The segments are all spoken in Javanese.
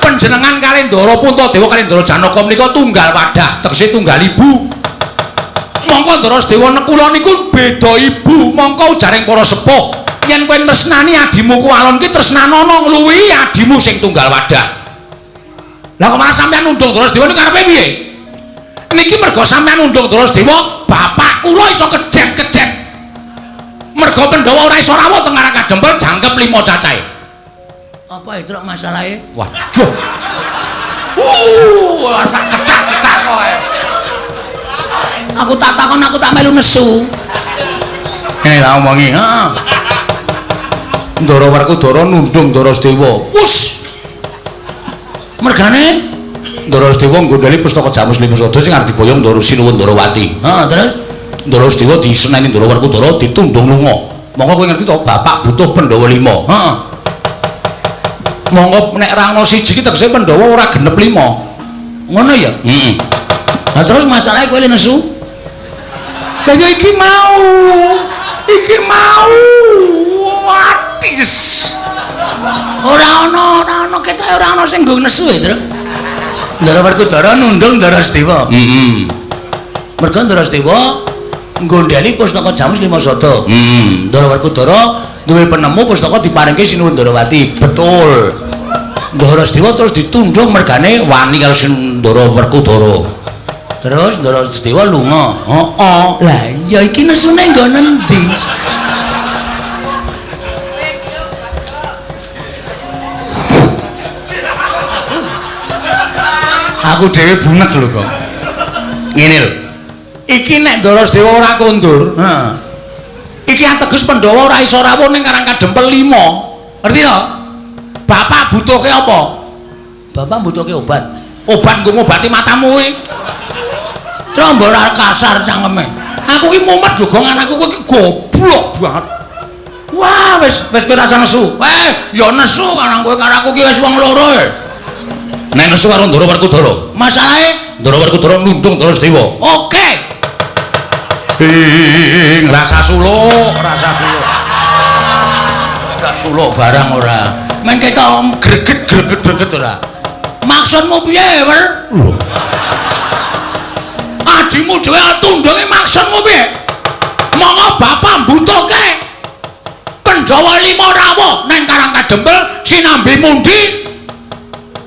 panjenengan kali Ndara Puntadewa kali Ndara Janaka menika tunggal wadah, tegese tunggal ibu. Mongko Ndara Sedewa nek kula niku beda ibu, mongko ujaring para sepuh, yen kowe tresnani adimu ku alon ki tresnanono ngluwihi adimu sing tunggal wadah. Lah kok malah sampeyan nundung Ndara Sedewa niku karepe piye? Niki mergo sampeyan nundung Ndara Sedewa, bapak kula iso kejet-kejet. Mergo Pandhawa ora iso rawuh teng arah Kadempel jangkep 5 cacahe. Apa itu masalahe? Waduh. Tak ketak-ketak kowe. Aku tak takon aku tak melu nesu. Lah omongi, heeh. Ndara Werkudara nundung Ndara Sedewa. Wus. Mergane Ndara Sedewa nggondhali pustaka Jamus Lima Sada sing arep diboyong Ndara Sinuwun Ndarawati. Heeh, terus Ndara Sedewa diseneni Ndara Werkudara ditundung lunga. Monggo kowe ngerti to, bapak butuh Pandhawa 5. Heeh. Monggo nek ra ana siji iki tegese Pandhawa ora genep 5. Ngono ya? Heeh. Lah terus masalahe kowe nesu? Lah ya iki mau. Iki mau. Watis. Ora ana ketoke ora ana sing nggo nesu ya, Tru. Ndara Werkudara nundung Ndara Sedewa. Heeh. Mergo Ndara Sedewa nggondhali pustaka Jamus Lima Sada. Ndara Werkudara duwe penemu pustaka diparingke Sinuwun Ndarawati. Betul. Ndara Sedewa terus ditundung mergane wani karo Ndara Werkudara. Terus Ndara Sedewa lunga. Heeh. Lah iya iki nesune nggo nendi? Aku dhewe bunek lho kok. Ngene lho. Iki nek Ndara Sedewa ora kondur, iki ateges Pandhawa ora iso rawuh ning Karang Kadempel 5. Ngerti to? Bapak butuhke apa? Bapak butuhke obat. Obat nggo ngobati matamu kuwi. Trombo ora kasar cangkeme. Aku ki mumet jogongan anakku kowe ki goblok banget. Wah, wis kowe rasa nesu. Ya nesu karang kowe karo aku ki wis wong loro. Nek nesu karo Ndara Werkudara. Masalahe Ndara Werkudara nundung Ndara Sedewa. Oke. Rasa suluk, rasa suluk. Gak suluk barang ora. Men ketok greget ora. Maksudmu piye, Wer? Adimu dhewe tundunge maksudmu piye? Monggo bapak mbutuhke Pandhawa 5 rawuh nang Karang Kadempel sinambi mundi.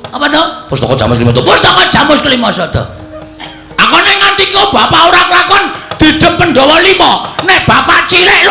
Apa to? Pustaka Jamus Lima Sada. Pustaka Jamus Lima Sada. Aku nek nganti kok bapak ora kelakon didep Pandhawa 5, nek bapak cilik